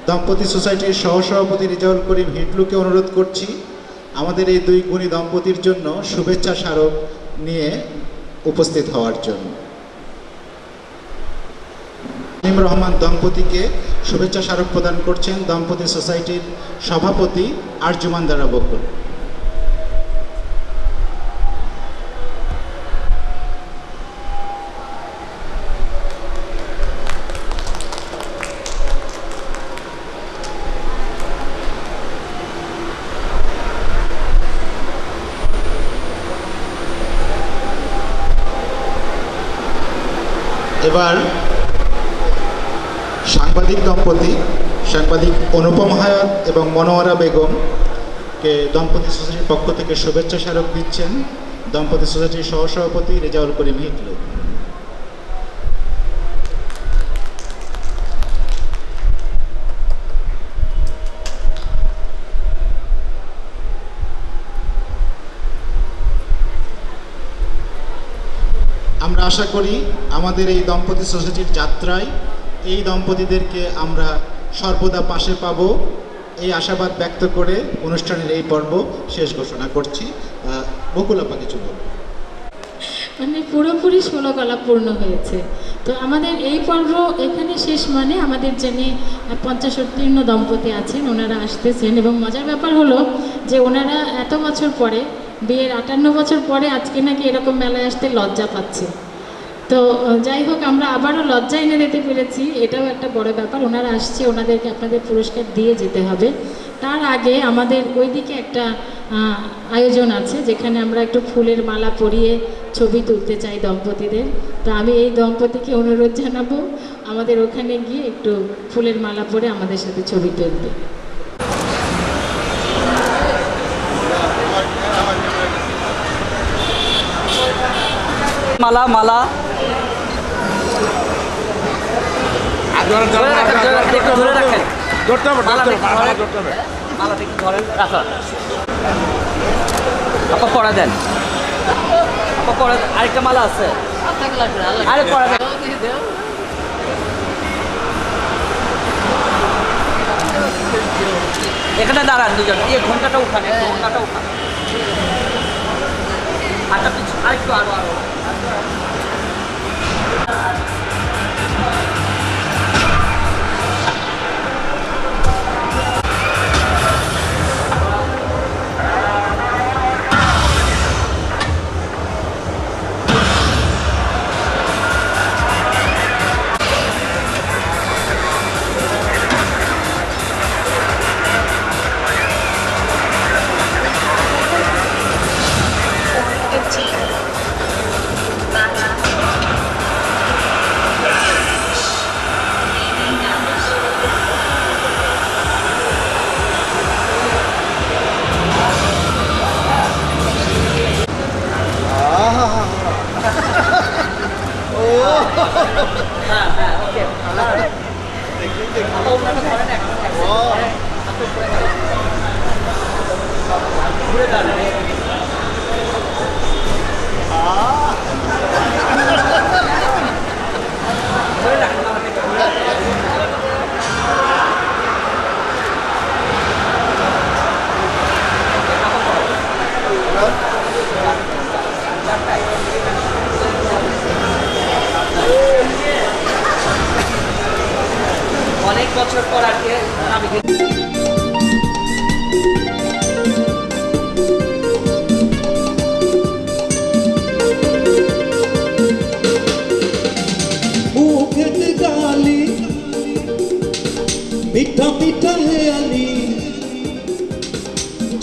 দম্পতি সোসাইটির সহসভাপতি রেজাউল করিম হিটলুকে অনুরোধ করছি আমাদের এই দুই গুণী দম্পতির জন্য শুভেচ্ছা স্মারক নিয়ে উপস্থিত হওয়ার জন্য। তামিম রহমান দম্পতিকে শুভেচ্ছা স্মারক প্রদান করছেন দম্পতি সোসাইটির সভাপতি আরজুমান দারা বকুল। এবার সাংবাদিক দম্পতি সাংবাদিক অনুপম হায়াত এবং মনোয়ারা বেগমকে দম্পতি সোসাইটির পক্ষ থেকে শুভেচ্ছা স্মারক দিচ্ছেন দম্পতি সোসাইটির সহসভাপতি রেজাউল করিম হিটলু। আমরা আশা করি আমাদের এই দম্পতি সোসাইটির যাত্রায় এই দম্পতিদেরকে আমরা সর্বদা পাশে পাব, এই আশাবাদ ব্যক্ত করে অনুষ্ঠানের এই পর্ব শেষ ঘোষণা করছি। বকুল আপা কিছু বলুন। মানে পুরোপুরি 16 কলা পূর্ণ হয়েছে। তো আমাদের এই পর্ব এখানে শেষ, মানে আমাদের যিনি 50 উত্তীর্ণ দম্পতি আছেন ওনারা আসতেছেন, এবং মজার ব্যাপার হলো যে ওনারা এত বছর পরে, বিয়ের 58 বছর পরে আজকে নাকি এরকম মেলায় আসতে লজ্জা পাচ্ছে। তো যাই হোক, আমরা আবারও লজ্জা এনে দিতে পেরেছি, এটাও একটা বড় ব্যাপার। ওনারা আসছে, ওনাদেরকে আপনাদের পুরস্কার দিয়ে যেতে হবে। তার আগে আমাদের ওইদিকে একটা আয়োজন আছে যেখানে আমরা একটু ফুলের মালা পরিয়ে ছবি তুলতে চাই দম্পতিদের। তো আমি এই দম্পতিকে অনুরোধ জানাবো আমাদের ওখানে গিয়ে একটু ফুলের মালা পরে আমাদের সাথে ছবি তুলবে। মালা মালা ধরে রাখেন, আপা পড়া দেন, আপা পড়া, আরেকটা মালা আছে, আরে পড়া দেন। এখানে দাঁড়ান দুজন, এই ঘন্টাটা উঠান, ঘন্টাটা উঠান, আরেকটা পিছু, আরেকটু আরো আরো অনেক বছর পর আর কি আমি মিঠা মিঠা হেয়ালি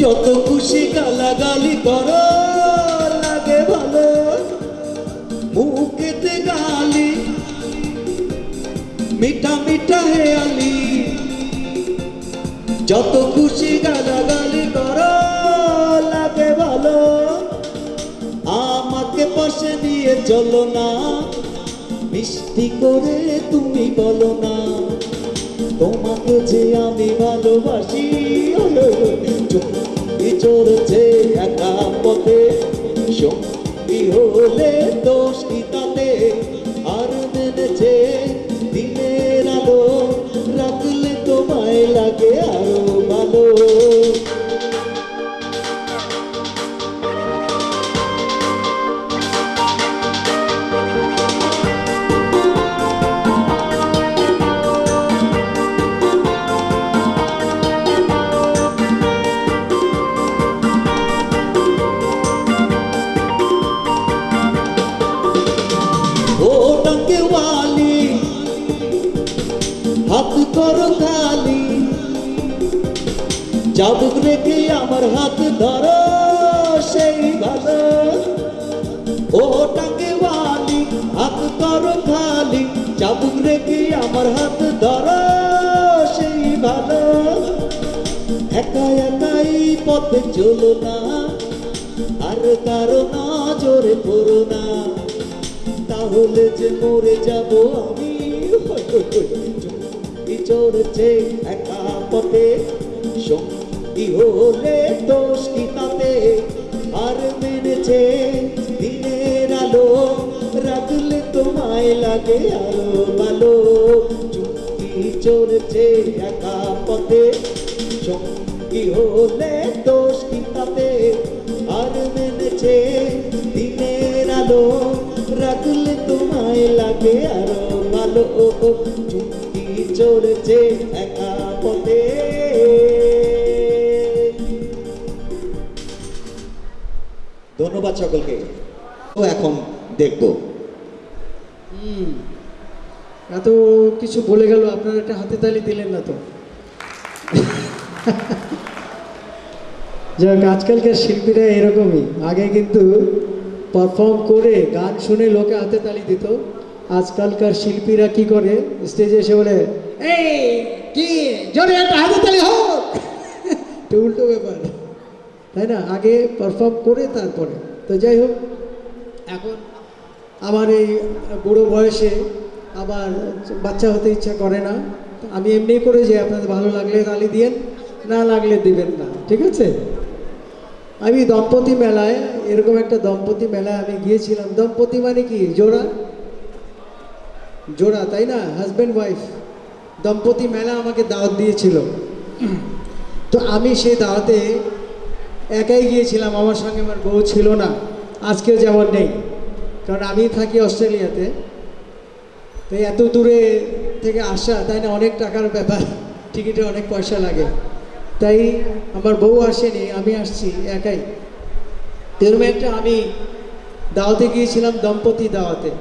যত খুশি গালাগালি করো লাগে ভালো, মুখেতে গালি মিঠা মিঠা হেয়ালি যত খুশি গালাগালি করো লাগে ভালো। আমাকে পাশে নিয়ে চলো না, মিষ্টি করে তুমি বলো না তোমাকে যে আমি ভালোবাসি। চুক্তি চড়ছে একা পথে, সঙ্গী হলে দোষ কি তাতে, আর মেনেছে দিনের আলো রাখলে তোমায় করো খালি চাবুক রেখে আমার হাত ধরো সেই ভালো ও টাঙ্গিওয়ালি হাত করো খালি চাবুক রেখে আমার হাত ধরো সেই ভালো একা একাই পথে চলো না আর কারো নজরে পড়ো না তাহলে যে মরে যাব আমি চুমকি চড়ছে একা পথে সঙ্গী হলে দোষ কি তাতে আর মেনেছে দিনের আলো রাখলে তোমায় লাগে আরো ভালো চুমকি চড়ছে একা পথে সঙ্গী হলে দোষ কি তাতে আর মেনেছে দিনের আলো রাখলে তোমায় লাগে আরো ভালো চুমকি চড়ছে একা পথে ধন্যবাদ সকলকে তো এখন দেখব এত কিছু বলে গেল, আপনারা একটা হাতে তালি দিলেন না তো। যাক, আজকালকার শিল্পীরা এরকমই। আগে কিন্তু পারফর্ম করে গান শুনে লোকে হাতে তালি দিত। আজকালকার শিল্পীরা কি করে, স্টেজে এসে বলে এই কি জোরে একটা হাতে তালি হোক, তো উল্টো ব্যাপার, তাই না? আগে পারফর্ম করে তারপরে। তো যাই হোক, এখন আমার এই বুড়ো বয়সে আবার বাচ্চা হতে ইচ্ছা করে না। আমি এমনি করে যে আপনাদের ভালো লাগলে তালি দিয়েন, না লাগলে দিবেন না, ঠিক আছে? আমি দম্পতি মেলায়, এরকম একটা দম্পতি মেলায় আমি গিয়েছিলাম। দম্পতি মানে কি? জোড়া জোড়া, তাই না? Husband wife. দম্পতি মেলা আমাকে দাওয়াত দিয়েছিল। তো আমি সেই দাওয়াতে একাই গিয়েছিলাম, আমার সঙ্গে আমার বউ ছিল না। আজকেও যেমন নেই, কারণ আমি থাকি অস্ট্রেলিয়াতে। তো এত দূরে থেকে আসা, তাই না? অনেক টাকার ব্যাপার, টিকিটে অনেক পয়সা লাগে। তাই আমার বউ আসেনি, আমি আসছি একাই। এরকম একটা আমি দাওয়াতে গিয়েছিলাম, দম্পতি দাওয়াতে।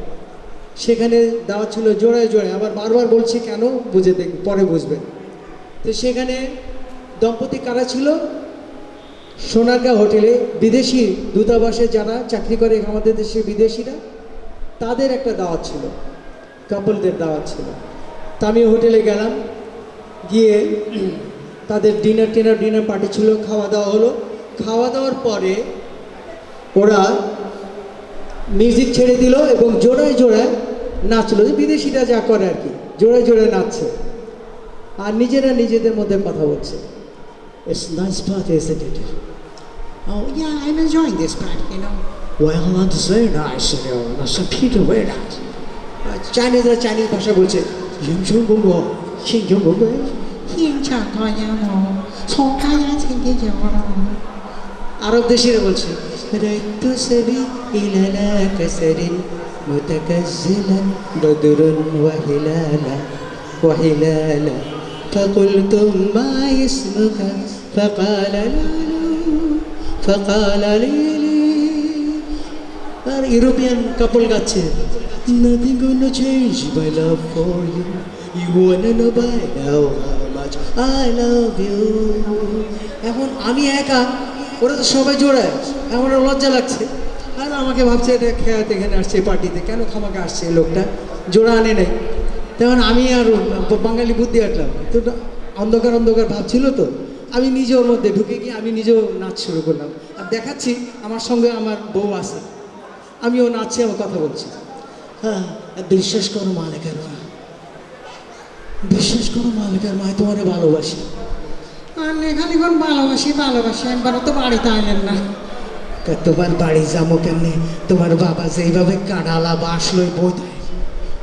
সেখানে দাওয়াত ছিল জোড়ায় জোড়ায়। আবার বারবার বলছি কেন, বুঝে দেখ, পরে বুঝবেন। তো সেখানে দম্পতি কারা ছিল? সোনারগাঁ হোটেলে বিদেশি দূতাবাসে যারা চাকরি করে আমাদের দেশে বিদেশিরা, তাদের একটা দাওয়াত ছিল, কাপলদের দাওয়াত ছিল। তা আমি হোটেলে গেলাম, গিয়ে তাদের ডিনার পার্টি ছিল, খাওয়া দাওয়া হলো। খাওয়া দাওয়ার পরে ওরা মিউজিক ছেড়ে দিল এবং জোড়ায় জোড়ায় নাচলো, যে বিদেশিরা যা করে আর কি, জোড়ায় জোড়ায় নাচছে আর নিজেরা নিজেদের মধ্যে কথা বলছে। It's nice party, isn't it? Oh, yeah, I'm enjoying this part, you know. Well, that's very nice, you know. That's a Peter, very nice. চাইনিজরা চাইনিজ ভাষা বলছে, আরব দেশিরা বলছে রাইতু সবি ইলালা কাসরিন মুতাকাজ্জিলান বদরুন ওয়া হিলালা فقلتم ما اسمك فقال لي আর ইউরোপিয়ান কাপল গাচ্ছে nothing gonna change my love for you, you wanna know by now how much I love you. এখন আমি একা, ওরা তো সবাই জোড়ায়, আমার লজ্জা লাগছে। আর আমাকে ভাবছে এটা খেয়াতে এখানে আসছে পার্টিতে, কেন খামাকে আসছে এই লোকটা, জোড়া আনে নাই। তেমন আমি আর বাঙালি বুদ্ধি আটলাম, তো অন্ধকার অন্ধকার ভাবছিল, তো আমি নিজে ওর মধ্যে ঢুকে গিয়ে আমি নিজেও নাচ শুরু করলাম। আর দেখাচ্ছি আমার সঙ্গে আমার বউ আছে, আমিও নাচছি, আমার কথা বলছি। হ্যাঁ, বিশ্বাস করো মালিকের মা, বিশ্বাস করো মালিকের মা, তোমার ভালোবাসি। আর এখানে কোন ভালোবাসি একবার তো বাড়িতে আইলেন না। তোমার বাড়ি যাবো কেমনি? তোমার বাবা যেইভাবে কাঁড়ালা বাস লই বই দেয়।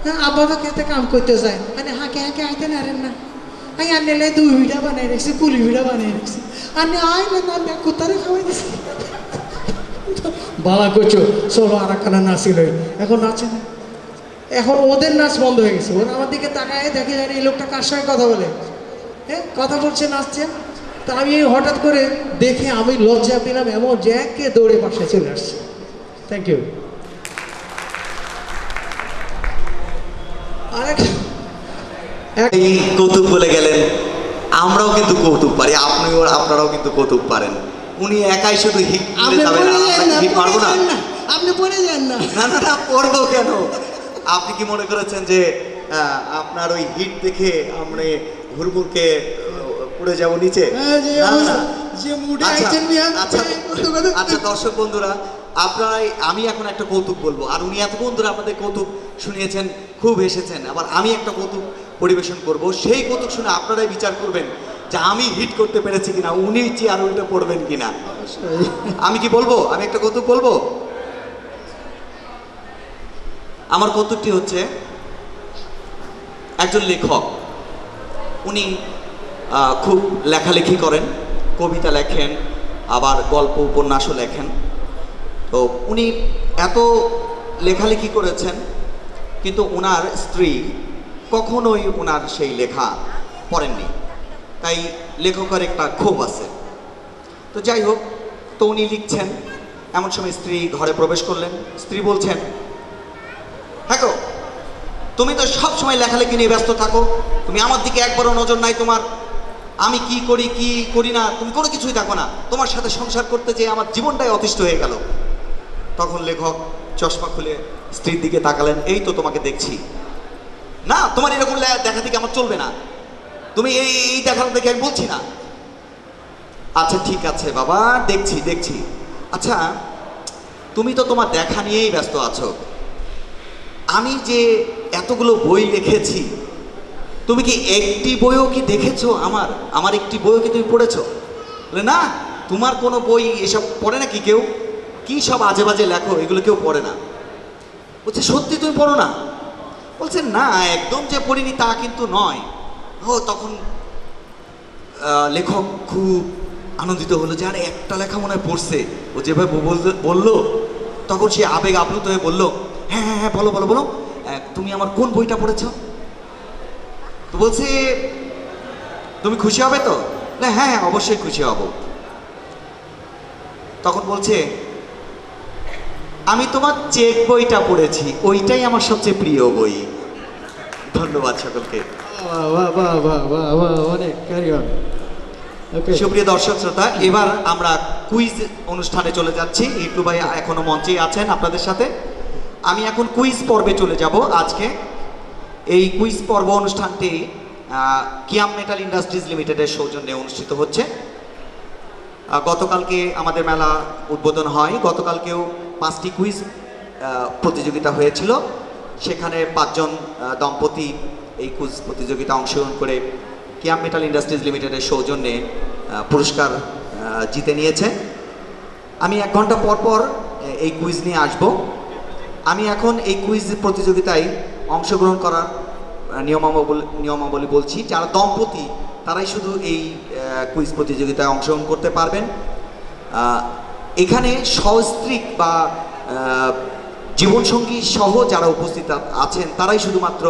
হ্যাঁ, আব্বা তো খেতে কাম করতে যায়, মানে হাঁকে আইতে নারেন না। আই আনলে 2 ভিড়া বানাই রেখেছি, কুলি ভিড়া বানাই রেখেছি। আনে আইলেন না, কুত্তারে খাওয়াই দিছি। বালা করছো, চলো আর একখানা নাচি লই। এখন নাচে না, এখন ওদের নাচ বন্ধ হয়ে গেছে। ওরা আমার দিকে তাকায়, দেখে জানি এই লোকটা কার সঙ্গে কথা বলে। হ্যাঁ, কথা বলছে, নাচছে। তা আমি হঠাৎ করে দেখে আমি লজ্জা পেলাম এমন যে একে দৌড়ে পাশে চলে আসছে। Thank you. এই কৌতুক বলে গেলেন, আমরাও কিন্তু কৌতুক পারি, আপনারাও কিন্তু কৌতুক পারেন। উনি একাই শুধু হিট আপনি যাবেন, পড়ে যান না, হিট পড়ে মারবো না। যান না, আপনি পড়ে যান না। না না না, পড়বো কেন? আপনি কি মনে করেছেন যে আপনার ওই হিট দেখে আমরা হুড়মুড়কে পড়ে যাব নিচে? হ্যাঁ, যে না, না, অবস্থা, না। যে মুডে আচ্ছা, আইছেন মিয়া, আচ্ছা, কত আচ্ছা দর্শক বন্ধুরা, আপনারাই, আমি এখন একটা কৌতুক বলবো, আর উনি এতক্ষণ ধরে আপনাদের কৌতুক শুনিয়েছেন, খুব এসেছেন, আবার আমি একটা কৌতুক পরিবেশন করব। সেই কৌতুক শুনে আপনারাই বিচার করবেন যে আমি হিট করতে পেরেছি কিনা, উনি চেয়ার উল্টে পড়বেন কিনা। আমি কি বলবো? আমি একটা কৌতুক বলবো। আমার কৌতুকটি হচ্ছে, একজন লেখক, উনি খুব লেখালেখি করেন, কবিতা লেখেন, আবার গল্প উপন্যাসও লেখেন। তো উনি এত লেখালেখি করেছেন, কিন্তু ওনার স্ত্রী কখনোই ওনার সেই লেখা পড়েননি, তাই লেখকের একটা ক্ষোভ আছে। তো যাই হোক, তো উনি লিখছেন, এমন সময় স্ত্রী ঘরে প্রবেশ করলেন। স্ত্রী বলছেন, হ্যাঁ গো, তুমি তো সব সময় লেখালেখি নিয়ে ব্যস্ত থাকো, তুমি আমার দিকে একবারও নজর নাই তোমার। আমি কি করি কি করি না তুমি কোনো কিছুই দেখো না, তোমার সাথে সংসার করতে যেয়ে আমার জীবনটাই অতিষ্ঠ হয়ে গেল। তখন লেখক চশমা খুলে স্ত্রীর দিকে তাকালেন, এই তো তোমাকে দেখছি, না তোমার এরকম দেখা দেখে আমার চলবে না, তুমি এই এই দেখার দেখে আমি বলছি না। আচ্ছা ঠিক আছে বাবা, দেখছি দেখছি। আচ্ছা তুমি তো তোমার দেখা নিয়েই ব্যস্ত আছো, আমি যে এতগুলো বই লিখেছি, তুমি কি একটি বইও কি দেখেছো? আমার একটি বইও কি তুমি পড়েছো? বলে না, তোমার কোনো বই এসব পড়ে না কি কেউ? কি সব আজে বাজে লেখো, এগুলো কেউ পড়ে না। বলছে সত্যি তুমি পড়ো না? বলছে না, একদম যে পড়িনি তা কিন্তু নয়। ও তখন লেখক খুব আনন্দিত হলো যে আরে একটা লেখা মনে হয় পড়ছে। ও যেভাবে বললো, তখন সে আবেগ আপ্লুত হয়ে বলল, হ্যাঁ হ্যাঁ হ্যাঁ বলো বলো বলো, তুমি আমার কোন বইটা পড়েছো? তো বলছে তুমি খুশি হবে তো? না হ্যাঁ হ্যাঁ অবশ্যই খুশি হব। তখন বলছে আমি তোমার চেক বইটা পড়েছি, ওইটাই আমার সবচেয়ে প্রিয় বই। ধন্যবাদ সকলকে। বাহ বাহ বাহ বাহ বাহ বাহ, অনেক ক্যারি অন। ওকে, সুপ্রিয় দর্শক শ্রোতা, এবার আমরা কুইজ অনুষ্ঠানে চলে যাচ্ছি। ইটু ভাই এখনো মঞ্চেই আছেন আপনাদের সাথে। আমি এখন কুইজ পর্বে চলে যাব আজকে। এই কুইজ পর্ব অনুষ্ঠানটি কিয়াম মেটাল ইন্ডাস্ট্রিজ লিমিটেডের সৌজন্যে অনুষ্ঠিত হচ্ছে। গতকালকে আমাদের মেলা উদ্বোধন হয়, গতকালকেও 5টি কুইজ প্রতিযোগিতা হয়েছিল। সেখানে 5 জন দম্পতি এই কুইজ প্রতিযোগিতা অংশগ্রহণ করে কিয়াম মেটাল ইন্ডাস্ট্রিজ লিমিটেডের সৌজন্যে পুরস্কার জিতে নিয়েছে। আমি 1 ঘন্টা পর পর এই কুইজ নিয়ে আসব। আমি এখন এই কুইজ প্রতিযোগিতায় অংশগ্রহণ করার নিয়মাবলী বলছি। যারা দম্পতি তারাই শুধু এই কুইজ প্রতিযোগিতায় অংশগ্রহণ করতে পারবেন। এখানে সস্ত্রীক বা জীবনসঙ্গী সহ যারা উপস্থিত আছেন তারাই শুধুমাত্র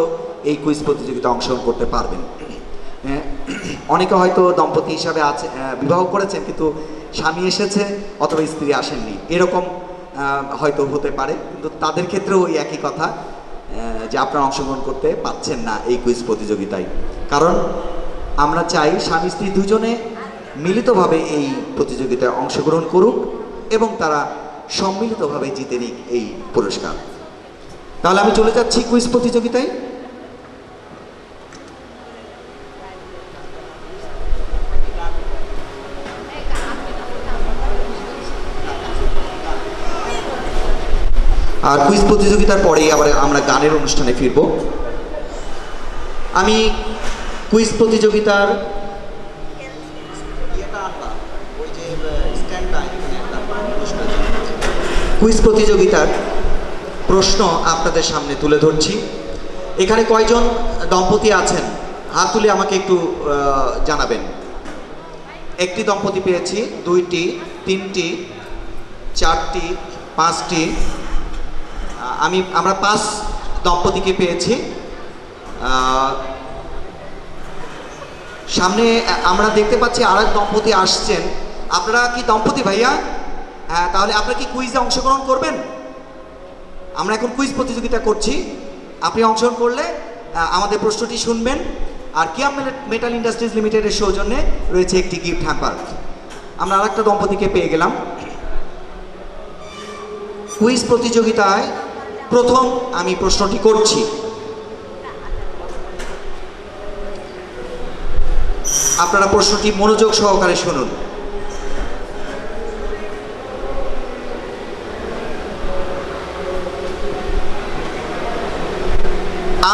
এই কুইজ প্রতিযোগিতায় অংশগ্রহণ করতে পারবেন। অনেকে হয়তো দম্পতি হিসাবে আছে, বিবাহ করেছেন কিন্তু স্বামী এসেছে অথবা স্ত্রী আসেননি, এরকম হয়তো হতে পারে, কিন্তু তাদের ক্ষেত্রেও ওই একই কথা যে আপনারা অংশগ্রহণ করতে পারছেন না এই কুইজ প্রতিযোগিতায়। কারণ আমরা চাই স্বামী স্ত্রী দুজনে মিলিতভাবে এই প্রতিযোগিতায় অংশগ্রহণ করুক এবং তারা সম্মিলিতভাবে জিতে নিক এই পুরস্কার। তাহলে আমি চলে যাচ্ছি কুইজ প্রতিযোগিতায়। আর কুইজ প্রতিযোগিতার পরেই আবার আমরা গানের অনুষ্ঠানে ফিরব। আমি কুইজ প্রতিযোগিতার প্রশ্ন আপনাদের সামনে তুলে ধরছি। এখানে কয়জন দম্পতি আছেন হাত তুলে আমাকে একটু জানাবেন। একটি দম্পতি পেয়েছি, 2টি, 3টি, 4টি, 5টি। আমরা 5 দম্পতিকে পেয়েছি। সামনে আমরা দেখতে পাচ্ছি আরেক দম্পতি আসছেন। আপনারা কি দম্পতি ভাইয়া? হ্যাঁ, তাহলে আপনারা কি কুইজে অংশগ্রহণ করবেন? আমরা এখন কুইজ প্রতিযোগিতা করছি, আপনি অংশগ্রহণ করলে আমাদের প্রশ্নটি শুনবেন আর কিয়াম মেটাল ইন্ডাস্ট্রিজ লিমিটেডের সৌজন্যে রয়েছে একটি গিফট হ্যাম্পার। আমরা আরেকটা দম্পতিকে পেয়ে গেলাম। কুইজ প্রতিযোগিতায় প্রথম আমি প্রশ্নটি করছি। আপনারা প্রশ্নটি মনোযোগ সহকারে শুনুন।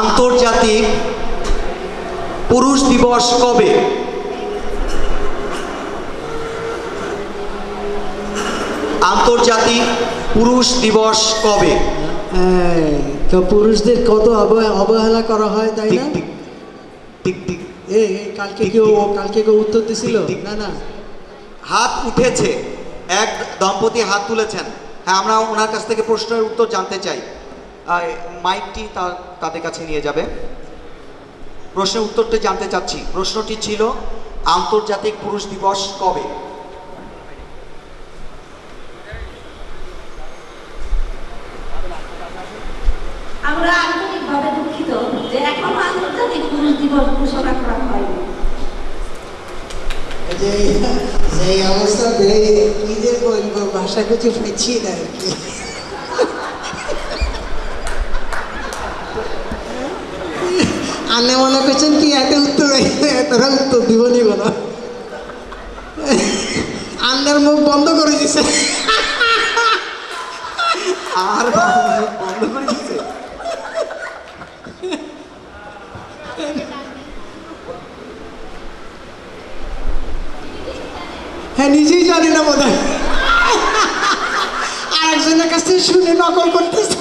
আন্তর্জাতিক পুরুষ দিবস কবে? আন্তর্জাতিক পুরুষ দিবস কবে? তো পুরুষদের কত অবহেলা করা হয়, তাই টিক না? Tick tick tick. কালকে কেউ উত্তর দিছিল ঠিক, ঠিক। না না হাত উঠেছে, এক দম্পতি হাত তুলেছেন। হ্যাঁ, আমরা ওনার কাছ থেকে প্রশ্নের উত্তর জানতে চাই। মাইকটি তাদের কাছে নিয়ে যাবে। প্রশ্নের উত্তরটি জানতে চাচ্ছি। প্রশ্নটি ছিল আন্তর্জাতিক পুরুষ দিবস কবে? আমরা আন্তরিকভাবে দুঃখিত যে এখনো আন্তর্জাতিক পুরুষ দিবস ঘোষণা করা হয়নি। যে সেই অবস্থাতে কি যে বলবো, ভাষা কিছু পাচ্ছি না আর কি। আনে মনে করছেন কি এত উত্তর এতটা উত্তর দিব নি বলো, আন্নার মুখ বন্ধ করে দিছে। আর বন্ধ করে দিচ্ছে। হ্যাঁ, নিজেই জানি না বোধ হয়, আরেকজনের কাছ থেকে শুনে নকল করতেছে।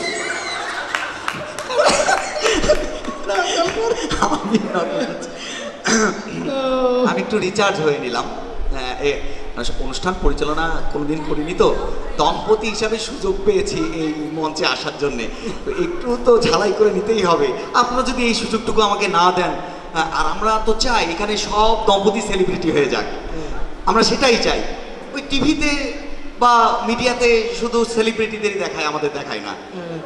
আমি একটু রিচার্জ হয়ে নিলাম। অনুষ্ঠান পরিচালনা কোনোদিন করিনি, তো দম্পতি হিসাবে সুযোগ পেয়েছি এই মঞ্চে আসার জন্যে, তো একটু তো ঝালাই করে নিতেই হবে। আপনারা যদি এই সুযোগটুকু আমাকে না দেন, আর আমরা তো চাই এখানে সব দম্পতি সেলিব্রিটি হয়ে যাক, আমরা সেটাই চাই। ওই টিভিতে বা মিডিয়াতে শুধু সেলিব্রিটিদেরই দেখায়, আমাদের দেখায় না।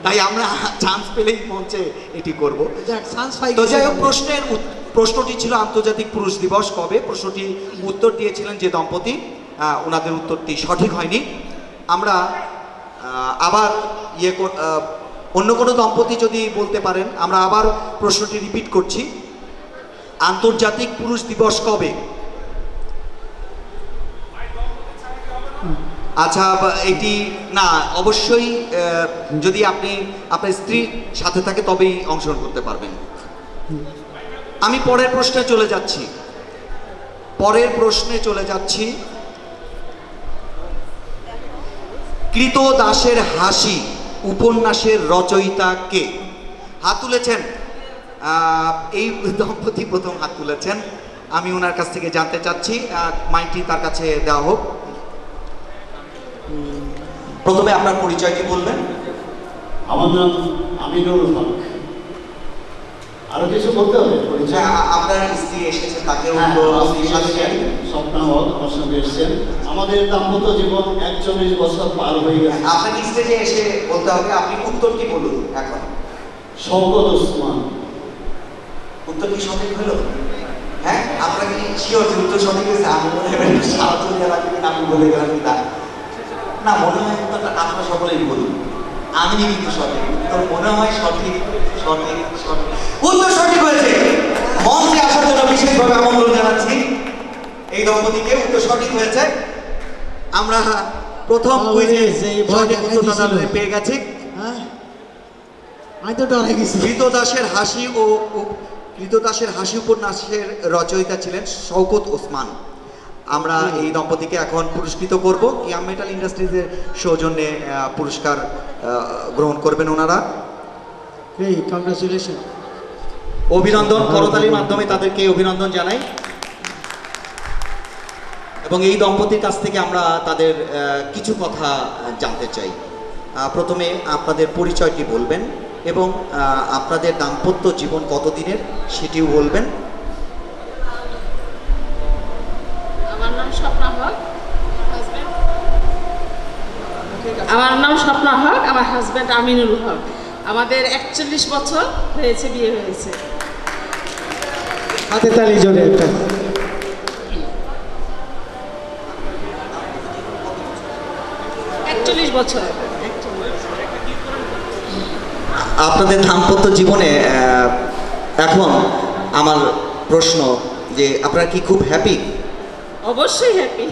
তাই আমরা চান্স পেলেই মঞ্চে এটি করব। তো যাই হোক, প্রশ্নটি ছিল আন্তর্জাতিক পুরুষ দিবস কবে। প্রশ্নটি উত্তর দিয়েছিলেন যে দম্পতি, ওনাদের উত্তরটি সঠিক হয়নি। আমরা আবার অন্য কোনো দম্পতি যদি বলতে পারেন, আমরা আবার প্রশ্নটি রিপিট করছি। আন্তর্জাতিক পুরুষ দিবস কবে? আচ্ছা, এটি না, অবশ্যই যদি আপনি আপনার স্ত্রীর সাথে থাকে তবেই অংশগ্রহণ করতে পারবেন। আমি পরের প্রশ্নে চলে যাচ্ছি। কৃতদাসের হাসি উপন্যাসের রচয়িতা কে? হাত তুলেছেন, এই দম্পতি প্রথম হাত তুলেছেন। আমি ওনার কাছ থেকে জানতে চাচ্ছি, মাইকটি তার কাছে দেওয়া হোক। প্রথমে আপনার পরিচয়টি বলবেন। আমার নাম আমিনুল হক। আরো কিছু বলতে হবে? আপনার স্ত্রী এসেছেন, তাকে স্বপ্ন হক আমার সঙ্গে এসেছেন। আমাদের দাম্পত্য জীবন 41 বছর পার হয়ে গেছে। আপনাকে স্টেজে এসে বলতে হবে। আপনি উত্তরটি বলুন এখন। শওকত ওসমান। উত্তর কি সঠিক হলো? হ্যাঁ, আপনারা কি শিওর যে উত্তর সঠিক হয়েছে? আমি মনে হয় সাহায্য দেওয়া লাগবে, আমি বলে গেলাম কি না, মনে হয় উত্তরটা আপনারা সকলেই বলুন। আমি কিন্তু সঠিক উত্তর, মনে হয় সঠিক সঠিক সঠিক উত্তর সঠিক হয়েছে। মঞ্চে আসার জন্য বিশেষভাবে আমন্ত্রণ জানাচ্ছি এই দম্পতিকে। উত্তর সঠিক হয়েছে। আমরা প্রথম কুইজে সঠিক উত্তরটা পেয়ে গেছি। আমি তো ডরে গেছি। কৃতদাসের হাসি উপন্যাসের রচয়িতা ছিলেন শওকত ওসমান। আমরা এই দম্পতিকে এখন পুরস্কৃত করব। কিয়াম মেটাল ইন্ডাস্ট্রিজের সৌজন্যে পুরস্কার গ্রহণ করবেন ওনারা। কংগ্রাচুলেশন, অভিনন্দন, করতালির মাধ্যমে তাদেরকে অভিনন্দন জানাই। এবং এই দম্পতির কাছ থেকে আমরা তাদের কিছু কথা জানতে চাই। প্রথমে আপনাদের পরিচয়টি বলবেন এবং আপনাদের দাম্পত্য জীবন কতদিনের সেটিও বলবেন। আমার নাম স্বপ্না হক, আমার হাজব্যান্ড আমিনুল হক। আমাদের 41 বছর হয়েছে, বিয়ে হয়েছে। হাতে তালি জোরে একটা। আপনাদের দাম্পত্য জীবনে এখন আমার প্রশ্ন যে আপনারা কি খুব হ্যাপি? অবশ্যই হ্যাপি।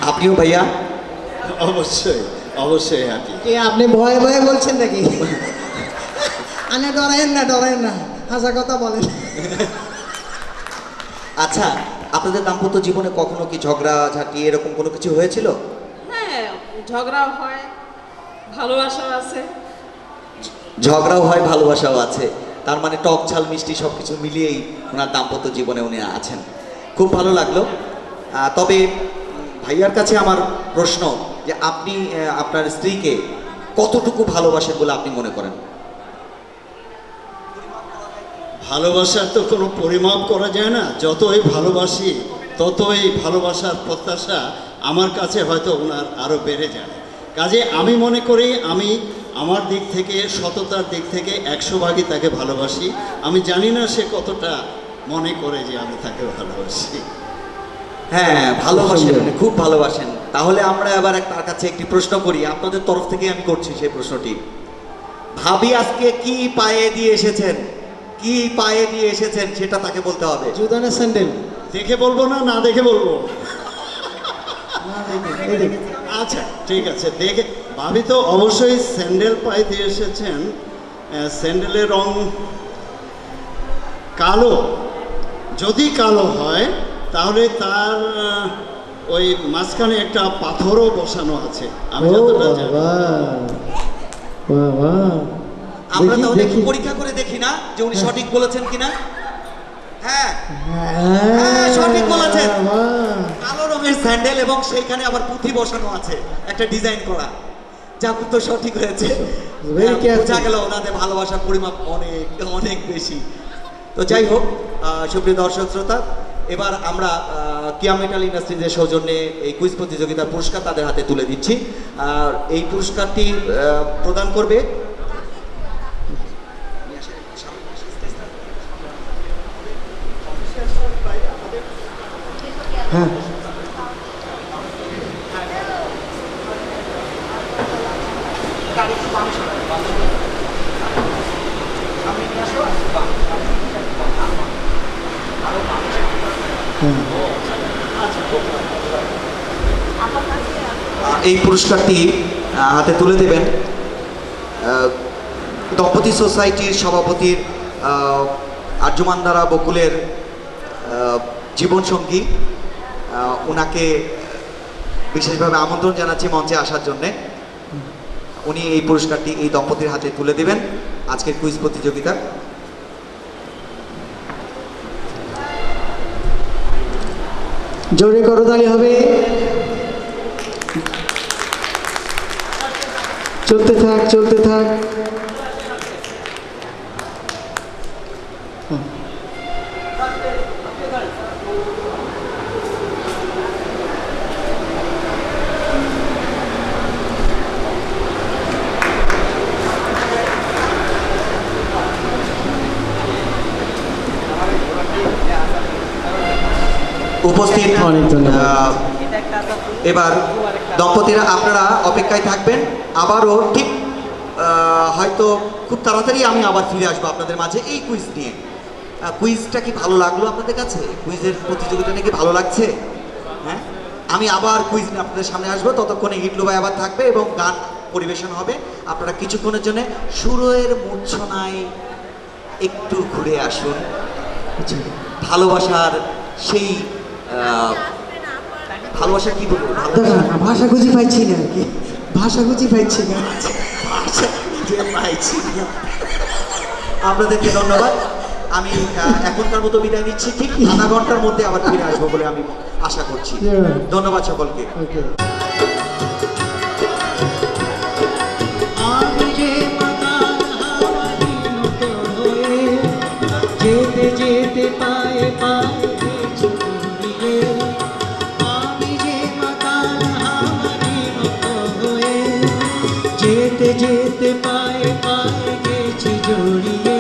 আপনিও ভাইয়া? অবশ্যই অবশ্যই হ্যাপি। কি আপনি ভয়ে ভয়ে বলছেন নাকি? আনে ডরায়েন না, হাসা কথা বলেন। আচ্ছা, আপনাদের দাম্পত্য জীবনে কখনো কি ঝগড়াঝাটি এরকম কোনো কিছু হয়েছিল? হ্যাঁ, ঝগড়াও হয়, ভালোবাসাও আছে। ঝগড়াও হয়, ভালোবাসাও আছে, তার মানে টক ঝাল মিষ্টি সব কিছু মিলিয়েই ওনার দাম্পত্য জীবনে উনি আছেন। খুব ভালো লাগলো। তবে ভাইয়ার কাছে আমার প্রশ্ন যে আপনি আপনার স্ত্রীকে কতটুকু ভালোবাসেন বলে আপনি মনে করেন? ভালোবাসার তো কোনো পরিমাপ করা যায় না। যতই ভালোবাসি ততই ভালোবাসার প্রত্যাশা আমার কাছে হয়তো ওনার আরও বেড়ে যায়। কাজে আমি মনে করি আমি আমার দিক থেকে, সততার দিক থেকে 100 ভাগই তাকে ভালোবাসি। আমি জানি না সে কতটা মনে করে যে আমি তাকে ভালোবাসি। হ্যাঁ, ভালোবাসেন, খুব ভালোবাসেন। তাহলে আমরা এবার তার কাছে একটি প্রশ্ন করি, আপনাদের তরফ থেকে আমি করছি সেই প্রশ্নটি। ভাবি আজকে কি পায়ে দিয়ে এসেছেন, কি পায়ে দিয়ে এসেছেন সেটা তাকে বলতে হবে। জুতা না স্যান্ডেল? দেখে বলবো না দেখে বলবো? আচ্ছা ঠিক আছে, দেখে। ভাবি তো অবশ্যই স্যান্ডেল পায়ে দিয়ে এসেছেন। স্যান্ডেলের রং কালো। যদি কালো হয় তাহলে তার ওই মাঝখানে একটা পাথরও বসানো আছে, আমি যতটা জানি। আমরা তাহলে একটু পরীক্ষা করে দেখি না যে উনি সঠিক বলেছেন কিনা? হ্যাঁ, সঠিক বলেছেন। কালো রঙের স্যান্ডেল এবং সেইখানে আবার পুঁথি বসানো আছে, একটা ডিজাইন করা। যা তো সঠিক হয়েছে। বোঝা গেল ওনাদের ভালোবাসার পরিমাপ অনেক অনেক বেশি। তো যাই হোক, সুপ্রিয় দর্শক শ্রোতা, এবার আমরা কিয়া মেটাল ইন্ডাস্ট্রিজের সৌজন্যে এই কুইজ প্রতিযোগিতার পুরস্কার তাদের হাতে তুলে দিচ্ছি। আর এই পুরস্কারটি প্রদান করবে এই পুরস্কারটি হাতে তুলে দেবেন দম্পতি সোসাইটির সভাপতির আর্যমান দ্বারা বকুলের জীবনসঙ্গী। ওনাকে বিশেষভাবে আমন্ত্রণ জানাচ্ছি মঞ্চে আসার জন্যে। উনি এই পুরস্কারটি এই দম্পতির হাতে তুলে দেবেন আজকের কুইজ প্রতিযোগিতা। জোরে করতালি হবে। চলতে থাক, চলতে থাক। উপস্থিত অনেক ধন্যবাদ। এবার দম্পতিরা আপনারা অপেক্ষায় থাকবেন। আবারও ঠিক হয়তো খুব তাড়াতাড়ি আমি আবার ফিরে আসবো আপনাদের মাঝে এই কুইজ নিয়ে। কুইজটা কি ভালো লাগলো আপনাদের কাছে? কুইজের প্রতিযোগিতা নাকি ভালো লাগছে? হ্যাঁ, আমি আবার কুইজ নিয়ে আপনাদের সামনে আসবো। ততক্ষণে হিটলু ভাই আবার থাকবে এবং গান পরিবেশন হবে। আপনারা কিছুক্ষণের জন্য সুরের মূর্ছনায় একটু ঘুরে আসুন। ভালোবাসার সেই ভালোবাসা কি বলবো, ভাষা খুঁজে পাইছি না আর কি, ভাষা খুঁজে পাইছি না, ভাষা খুঁজে পাইছি না। আপনাদেরকে ধন্যবাদ। আমি এখনকার মতো বিদায় নিচ্ছি। ঠিক আধা ঘন্টার মধ্যে আবার ফিরে আসবো বলে আমি আশা করছি। ধন্যবাদ সকলকে। যেতে যেতে পায়ে পায়ে গেছি ঘুরিয়ে, আমি যে মাতাল হাওয়ারি মতো হয়ে, যেতে যেতে পায়ে পায়ে গেছি জড়িয়ে,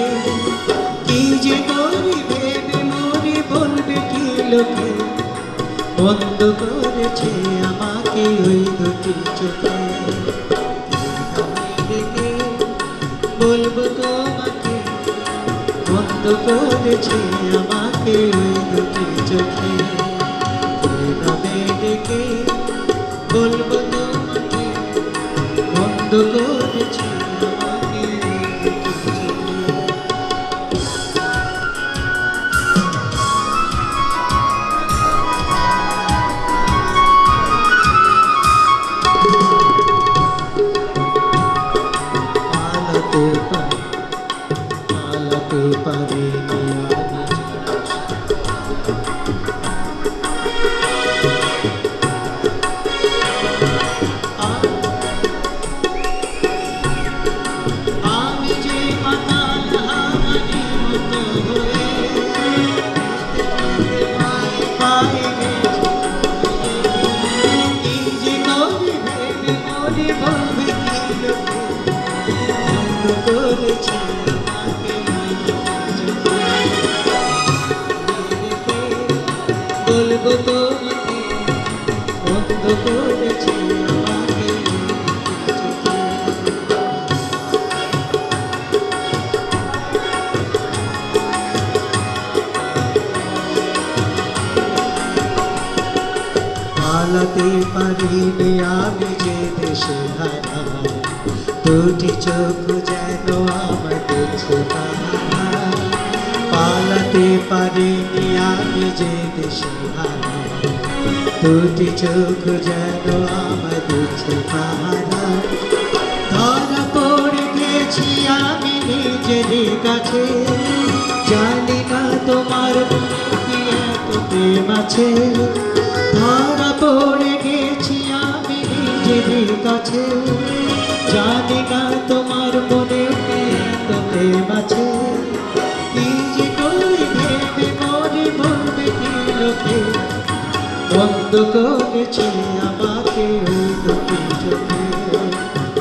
কি যে করি ভেবে লোকে বন্ধ করেছে আমাকে ওই দুটি চোখে। ডেকে বলবো তোমাকে বন্ধ করেছে আমাকে ওই দুটি চোখে। নামে ডেকে বলবো তোমাকে বন্ধ করেছে আমাকে ওই দুটি চোখে। পালাতে পারিনি আমি যে মাতাল হারানি মতো হয়ে পায়ে পায়ে গেছি। কি যে করি ভেবে মরি বলবে কি লোকে বন্ধ করেছে আমাকে ওই দুটি চোখে। বলবো তোমাকে বন্ধ করেছে আমাকে ওই দুটি চোখে। পালাতে পারিনি আমি যে দেশে হারা দুটি চোখ যেন আমার দেখছে পাহারা। পালাতে পারিনি আমি যে দেশে হারা দুটি চোখ যেন আমার দেখছে পাহারা। ধরা পড়ে গেছি আমি নিজের কাছে জানি না তোমার মনে কি এত প্রেম আছে। ধরা পড়ে গেছি আমি নিজের কাছে জানি না তোমার মনে কি এত প্রেম আছে। কি যে করি ভেবে মরি বলবে কি লোকে বন্ধ করেছে আমাকে ওই দুটি চোখে।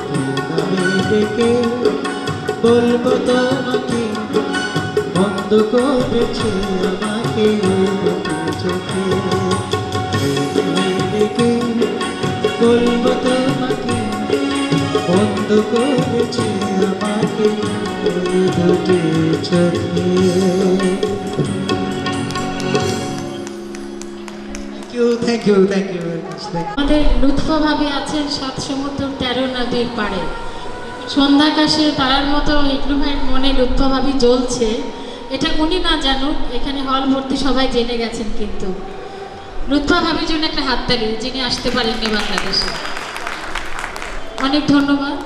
কি নামে ডেকে বলবো তোমাকে বন্ধ করেছে আমাকে ওই দুটি চোখে। কি নামে ডেকে বলবো তোমাকে বন্ধ করেছে আমাকে ওই দুটি চোখে। Thank you thank you very much. আমাদের লুৎফা ভাবি আছেন 7 সমুদ্র 13 নদীর পাড়ে। সন্ধ্যাকাশে তারার মতো ইকলু ভাইয়ের মনে লুৎফা ভাবি জ্বলছে, এটা উনি না জানুক, এখানে হল ভর্তি সবাই জেনে গেছেন। কিন্তু লুৎফা ভাবির জন্য একটা হাততালি, যিনি আসতে পারেননি বাংলাদেশে। অনেক ধন্যবাদ।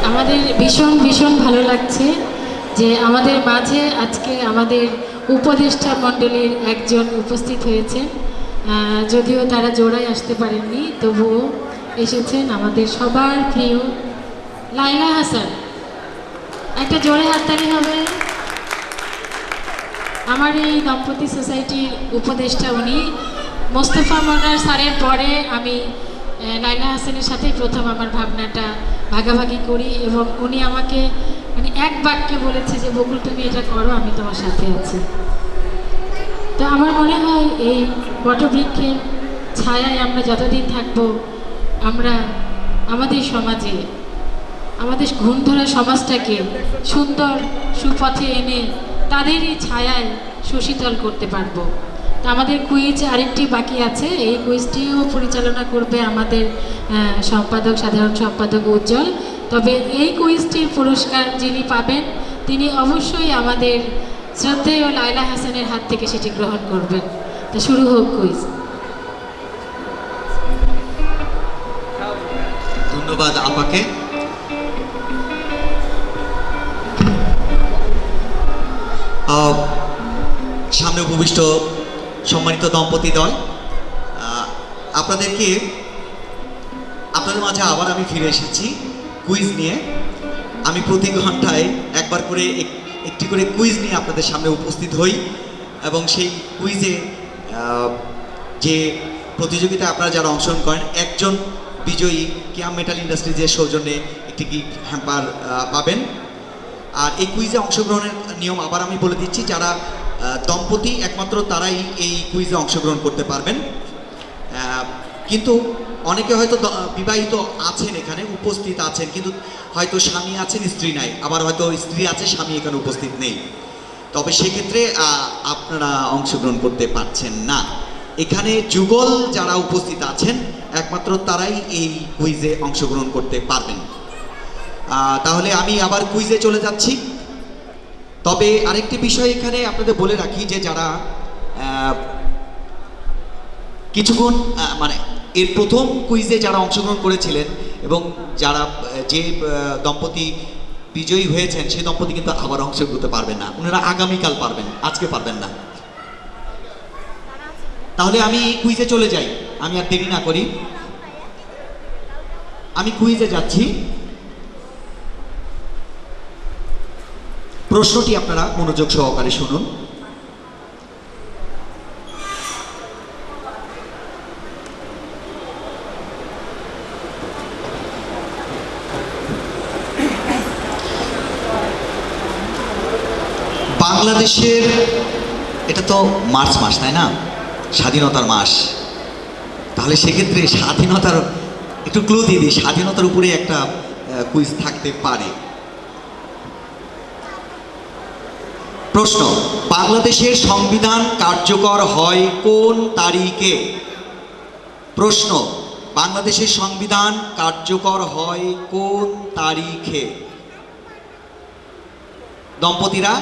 আমাদের ভীষণ ভীষণ ভালো লাগছে যে আমাদের মাঝে আজকে আমাদের উপদেষ্টা মণ্ডলীর একজন উপস্থিত হয়েছে। যদিও তারা জোড়ায় আসতে পারেননি, তবুও এসেছেন আমাদের সবার প্রিয় লাইলা হাসান। একটা জোরে হাততালি হবে। আমার এই দম্পতি সোসাইটির উপদেষ্টা উনি। মোস্তফা মনার স্যারের পরে আমি লাইলা হাসানের সাথে প্রথম আমার ভাবনাটা ভাগাভাগি করি এবং উনি আমাকে মানে এক বাক্যে বলেছে যে বকুল তুমি এটা করো, আমি তোমার সাথে আছি। তো আমার মনে হয় এই বটবৃক্ষের ছায়ায় আমরা যতদিন থাকবো, আমরা আমাদের সমাজে আমাদের ঘুণধরা সমাজটাকে সুন্দর সুপথে এনে তাদেরই ছায়ায় সুশীতল করতে পারবো। তো আমাদের কুইজ আরেকটি বাকি আছে, এই কুইজটিও পরিচালনা করবে আমাদের সম্পাদক, সাধারণ সম্পাদক উজ্জ্বল। তবে এই কুইজটির পুরস্কার যিনি পাবেন তিনি অবশ্যই আমাদের শ্রদ্ধেয় লাইলা হাসানের হাত থেকে সেটি গ্রহণ করবেন। তা শুরু হোক কুইজ। ধন্যবাদ আপাকে। সামনে উপবিষ্ট সম্মানিত দম্পতি দল, আপনাদের মাঝে আবার আমি ফিরে এসেছি কুইজ নিয়ে। আমি প্রতি ঘন্টায় একবার করে একটি করে কুইজ নিয়ে আপনাদের সামনে উপস্থিত হই এবং সেই কুইজে যে প্রতিযোগিতায় আপনারা যারা অংশগ্রহণ করেন, একজন বিজয়ী কিয়াম মেটাল ইন্ডাস্ট্রিজের সৌজন্যে একটি গিফট হ্যাম্পার পাবেন। আর এই কুইজে অংশগ্রহণের নিয়ম আবার আমি বলে দিচ্ছি, যারা দম্পতি একমাত্র তারাই এই কুইজে অংশগ্রহণ করতে পারবেন। কিন্তু অনেকে হয়তো বিবাহিত আছেন, এখানে উপস্থিত আছেন, কিন্তু হয়তো স্বামী আছেন, স্ত্রী নাই, আবার হয়তো স্ত্রী আছে, স্বামী এখানে উপস্থিত নেই। তবে সেক্ষেত্রে আপনারা অংশগ্রহণ করতে পারছেন না। এখানে যুগল যারা উপস্থিত আছেন একমাত্র তারাই এই কুইজে অংশগ্রহণ করতে পারবেন। তাহলে আমি আবার কুইজে চলে যাচ্ছি। তবে আরেকটি বিষয় এখানে আপনাদের বলে রাখি যে যারা কিছুক্ষণ মানে এর প্রথম কুইজে যারা অংশগ্রহণ করেছিলেন এবং যারা যে দম্পতি বিজয়ী হয়েছেন সেই দম্পতি কিন্তু আবার অংশগ্রহণ করতে পারবেন না, ওনারা আগামীকাল পারবেন, আজকে পারবেন না। তাহলে আমি কুইজে চলে যাই, আমি আর দেরি না করি, আমি কুইজে যাচ্ছি। প্রশ্নটি আপনারা মনোযোগ সহকারে শুনুন। বাংলাদেশের, এটা তো মার্চ মাস তাই না, স্বাধীনতার মাস, তাহলে সেক্ষেত্রে স্বাধীনতার একটু ক্লু দিয়ে দিই, স্বাধীনতার উপরে একটা কুইজ থাকতে পারে। প্রশ্ন, বাংলাদেশের সংবিধান কার্যকর হয় কোন তারিখে? প্রশ্ন, বাংলাদেশের সংবিধান কার্যকর হয় কোন তারিখে? দম্পতিরা,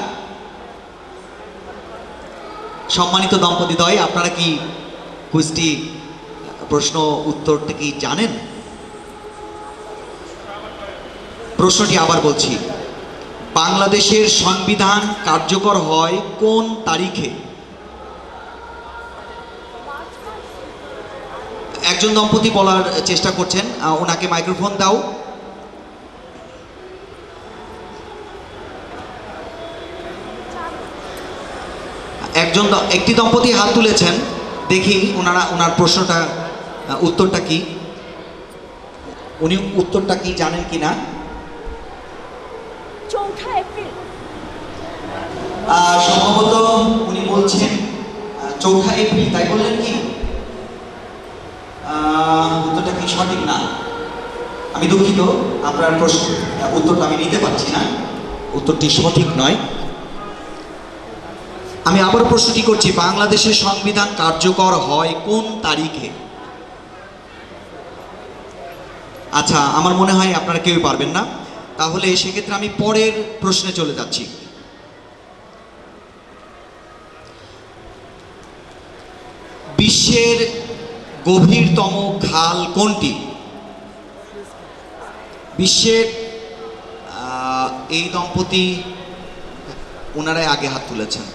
সম্মানিত দম্পতিদ্বয়, আপনারা কি কুইজটি প্রশ্ন উত্তরটা কি জানেন? প্রশ্নটি আবার বলছি, বাংলাদেশের সংবিধান কার্যকর হয় কোন তারিখে? একজন দম্পতি বলার চেষ্টা করছেন, ওনাকে মাইক্রোফোন দাও। একটি দম্পতি হাত তুলেছেন, দেখি ওনার প্রশ্নটা উত্তরটা কি, উনি উত্তরটা কি জানেন কিনা। 4 এপ্রিল। সম্ভবত উনি বলছেন 4 এপ্রিল, তাই বললেন কি? উত্তরটা কি সঠিক না? আমি দুঃখিত, আপনার প্রশ্ন উত্তরটা আমি নিতে পারছি না, উত্তরটি সঠিক নয়। আমি আবার প্রশ্নটি করছি, বাংলাদেশের সংবিধান কার্যকর হয় কোন তারিখে? আচ্ছা, আমার মনে হয় আপনারা কেউই পারবেন না, তাহলে সেক্ষেত্রে আমি পরের প্রশ্নে চলে যাচ্ছি। বিশ্বের গভীরতম খাল কোনটি? বিশ্বের, এই দম্পতি ওনারাই আগে হাত তুলেছেন।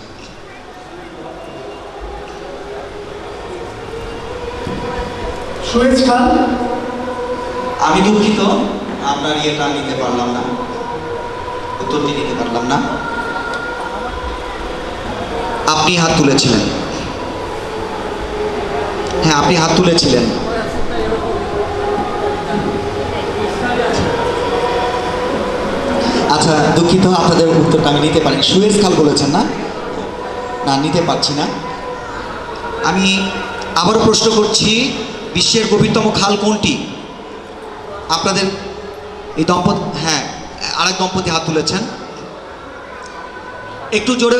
সুয়েজ খাল। আমি দুঃখিত, আপনার ইয়েটা নিতে পারলাম না, উত্তরটি নিতে পারলাম না। আপনি হাত তুলেছিলেন, হ্যাঁ আপনি হাত তুলেছিলেন। আচ্ছা দুঃখিত, আপনাদের উত্তরটা আমি নিতে পারি। সুয়েজ খাল বলেছেন না? না, নিতে পারছি না। আমি আবার প্রশ্ন করছি, বিশ্বের গভীরতম খাল কোনটি? আপনাদের এই দম্পতি, হ্যাঁ আরেক দম্পতি হাত তুলেছেন, একটু জোরে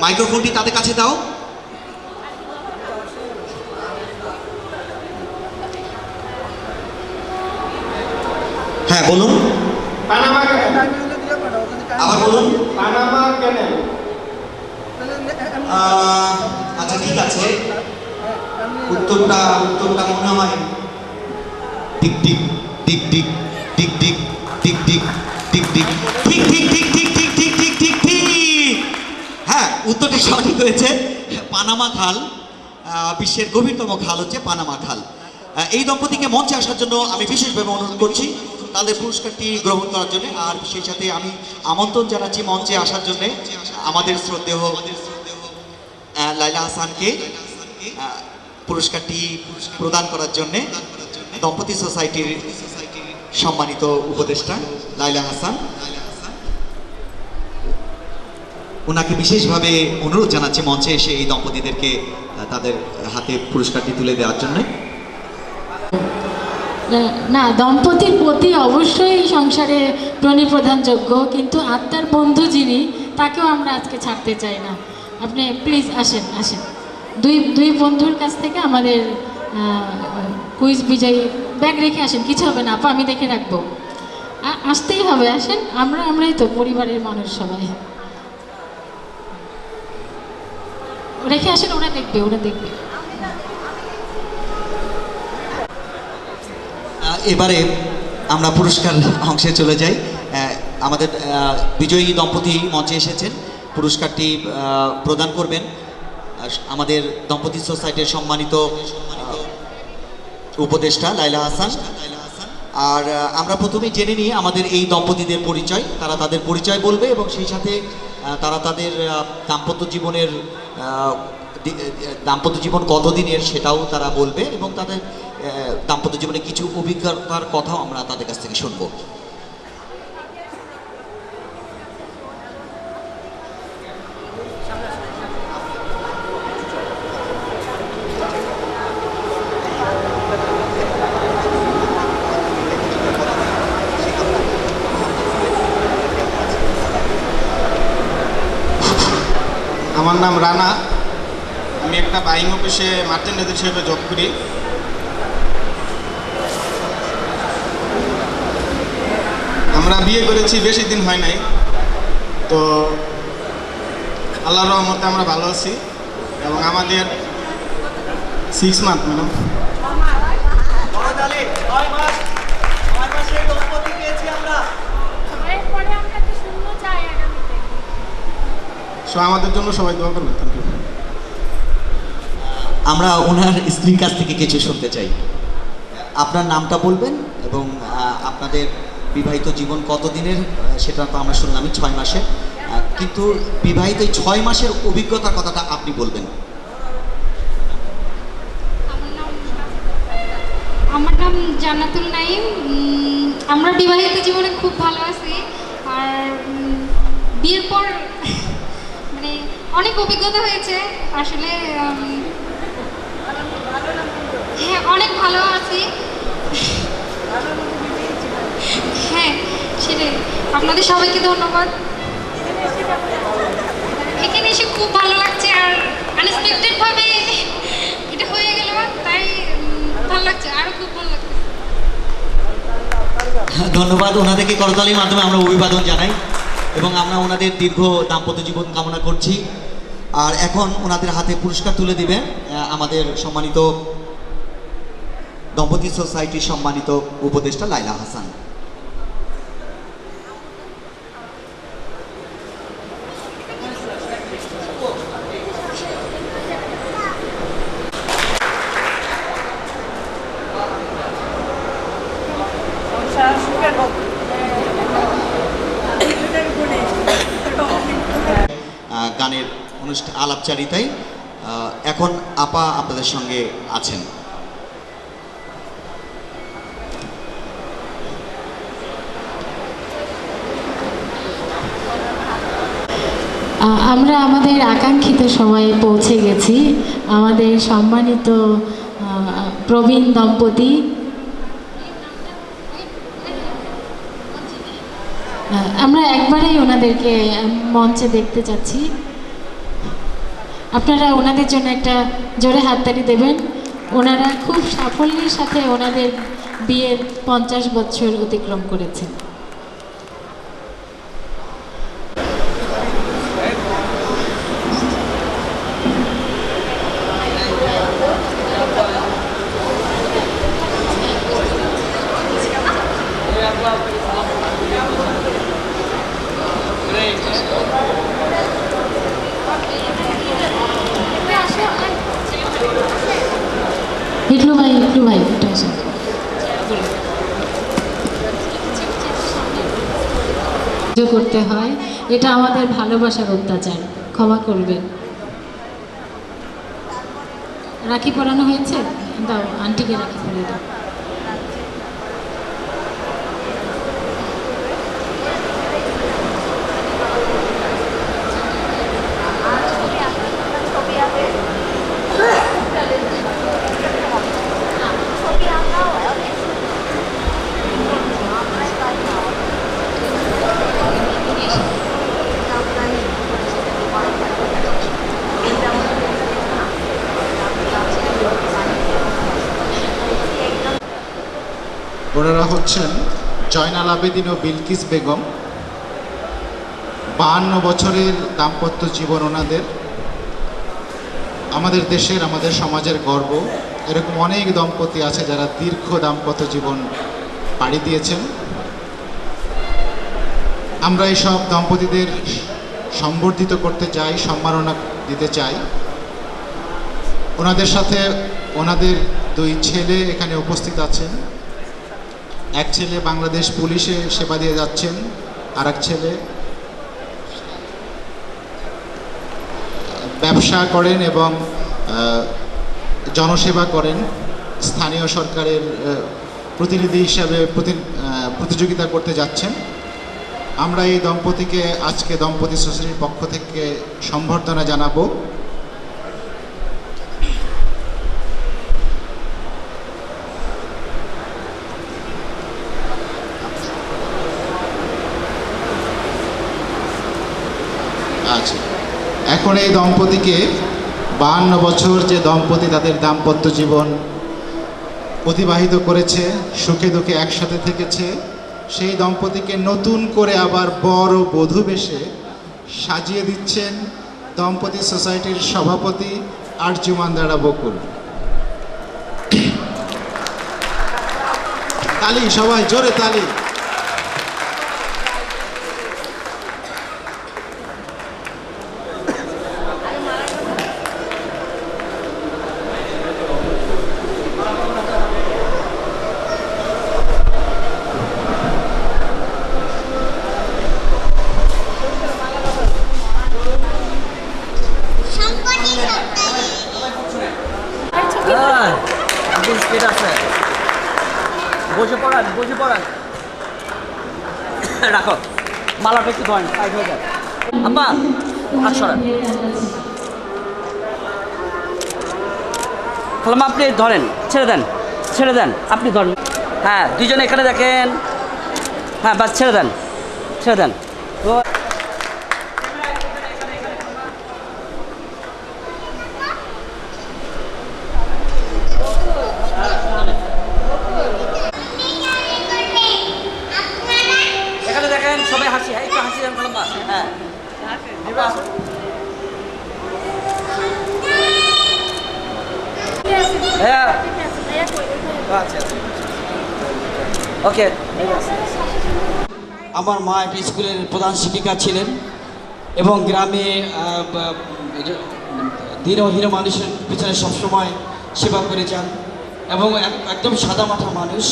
মাইক্রোফোনটি তাদের কাছে দাও। হ্যাঁ বলুন, আবার বলুন। আচ্ছা ঠিক আছে, উত্তরটা মনে হয় tick tick tick tick tick tick tick tick tick tick ঠিক ঠিক ঠিক ঠিক ঠিক ঠিক ঠিক ঠিক ঠিক, হ্যাঁ উত্তরটি সঠিক হয়েছে, পানামা খাল। বিশ্বের গভীরতম খাল হচ্ছে পানামা খাল। এই দম্পতিকে মঞ্চে আসার জন্য আমি বিশেষভাবে অনুরোধ করছি তাদের পুরস্কারটি গ্রহণ করার জন্য, আর সেই সাথে আমি আমন্ত্রণ জানাচ্ছি মঞ্চে আসার জন্য আমাদের শ্রদ্ধেয় লাইলা হাসানকে। পুরস্কারটি প্রদান করার জন্যে দম্পতি সোসাইটির সম্মানিত উপদেষ্টা লাইলা হাসান, ওনাকে বিশেষভাবে অনুরোধ জানাচ্ছি মঞ্চে এসে এই দম্পতিদেরকে তাদের হাতে পুরস্কারটি তুলে দেওয়ার জন্য। না, দম্পতির প্রতি অবশ্যই সংসারে প্রণিপ্রধানযোগ্য, কিন্তু আত্মার বন্ধু যিনি, তাকেও আমরা আজকে ছাড়তে চাই না। আপনি প্লিজ আসেন আসেন, দুই বন্ধুর কাছ থেকে আমাদের কুইজ বিজয়ী ব্যাগ রেখে আসেন, কিছু হবে না আপা, আমি দেখে রাখবো। আসতেই হবে, আসেন, আমরাই তো পরিবারের মানুষ সবাই। রেখে আসেন, ওরা দেখবে। এবারে আমরা পুরস্কার অংশে চলে যাই। আমাদের বিজয়ী দম্পতি মঞ্চে এসেছেন, পুরস্কারটি প্রদান করবেন আমাদের দম্পতি সোসাইটির সম্মানিত উপদেষ্টা লাইলা হাসান। আর আমরা প্রথমেই জেনে নিই আমাদের এই দম্পতিদের পরিচয়। তারা তাদের পরিচয় বলবে এবং সেই সাথে তারা তাদের দাম্পত্য জীবন কতদিনের সেটাও তারা বলবে এবং তাদের দাম্পত্য জীবনে কিছু অভিজ্ঞতার কথাও আমরা তাদের কাছ থেকে শুনবো। আমার নাম রানা, আমি একটা বাইং অফিসে মার্চেন্ডাইজ হিসেবে জব করি। আমরা বিয়ে করেছি, বেশি দিন হয় নাই, তো আল্লাহর রহমতে আমরা ভালো আছি এবং আমাদের 6 মান্থ ম্যাডাম। সো আমাদের জন্য সবাই দোয়া করবেন। Thank you. আমরা ওনার স্ত্রীর কাছ থেকে কিছু শুনতে চাই। আপনার নামটা বলবেন এবং আপনাদের বিবাহিত জীবন কতদিনের সেটা তো আমরা শুনলামই, 6 মাসের, কিন্তু বিবাহিত এই 6 মাসের অভিজ্ঞতার কথাটা আপনি বলবেন। আমার নাম জান্নাতুল নাইম। আমরা বিবাহিত জীবনে খুব ভালো আছি। আর বিয়ের পর মানে অনেক অভিজ্ঞতা হয়েছে আসলে। হ্যাঁ, অনেক ভালো আছি। হ্যাঁ, সেটাই। আপনাদের সবাইকে ধন্যবাদ। এখানে এসে খুব ভালো লাগছে, আর আনএক্সপেক্টেড ভাবে এটা হয়ে গেল, তাই ভালো লাগছে, আরো খুব ভালো লাগছে। ধন্যবাদ। ওনাদেরকে করতালির মাধ্যমে আমরা অভিবাদন জানাই এবং আমরা ওনাদের দীর্ঘ দাম্পত্য জীবন কামনা করছি। আর এখন ওনাদের হাতে পুরস্কার তুলে দিবেন আমাদের সম্মানিত দম্পতি সোসাইটির সম্মানিত উপদেষ্টা লাইলা হাসান। গানের অনুষ্ঠান আলাপচারিতায় এখন আপা আপনাদের সঙ্গে আছেন। আমরা আমাদের আকাঙ্ক্ষিত সময়ে পৌঁছে গেছি। আমাদের সম্মানিত প্রবীণ দম্পতি আমরা একবারেই ওনাদেরকে মঞ্চে দেখতে চাচ্ছি। আপনারা ওনাদের জন্য একটা জোরে হাততালি দেবেন। ওনারা খুব সাফল্যের সাথে ওনাদের বিয়ের 50 বছর অতিক্রম করেছেন। হিটলু ভাই এটা আসেন। করতে হয়, এটা আমাদের ভালোবাসার অত্যাচার, ক্ষমা করবেন। রাখি পরানো হয়েছে? দাও আন্টিকে রাখি পরিয়ে দাও। ওনারা হচ্ছেন জয়নাল আবেদিন ও বিলকিস বেগম। 52 বছরের দাম্পত্য জীবন ওনাদের, আমাদের দেশের, আমাদের সমাজের গর্ব। এরকম অনেক দম্পতি আছে যারা দীর্ঘ দাম্পত্য জীবন পাড়ি দিয়েছেন। আমরা এই সব দম্পতিদের সম্বর্ধিত করতে চাই, সম্মাননা দিতে চাই। ওনাদের সাথে ওনাদের 2 ছেলে এখানে উপস্থিত আছেন। এক ছেলে বাংলাদেশ পুলিশে সেবা দিয়ে যাচ্ছেন, আর এক ছেলে ব্যবসা করেন এবং জনসেবা করেন। স্থানীয় সরকারের প্রতিনিধি হিসাবে প্রতিযোগিতা করতে যাচ্ছেন। আমরা এই দম্পতিকে আজকে দম্পতি সোসাইটির পক্ষ থেকে সম্বর্ধনা জানাবো। আচ্ছা, এখন এই দম্পতিকে 52 বছর যে দম্পতি তাদের দাম্পত্য জীবন অতিবাহিত করেছে, সুখে দুঃখে একসাথে থেকেছে, সেই দম্পতিকে নতুন করে আবার বড় বধূ বেশে সাজিয়ে দিচ্ছেন দম্পতি সোসাইটির সভাপতি আরজুমান দাড়া বকুল। তালি, সবাই জোরে তালি। বসে পড়ান রাখো, মালাটা একটু ধরেন, সাইড হয়ে যাক। আম্মা হাত সরান। খালাম্মা আপনি ধরেন, ছেড়ে দেন, আপনি ধরেন। হ্যাঁ, 2 জন এখানে দেখেন। হ্যাঁ বাস, ছেড়ে দেন। এখানে দেখেন সবাই হাসি, একটু হাসি দেন খালাম্মা। হ্যাঁ ওকে। আমার মা একটা স্কুলের প্রধান শিক্ষিকা ছিলেন এবং গ্রামে দিনহীন মানুষের পিছনে সবসময় সেবা করে যান এবং একদম সাদামাঠা মানুষ।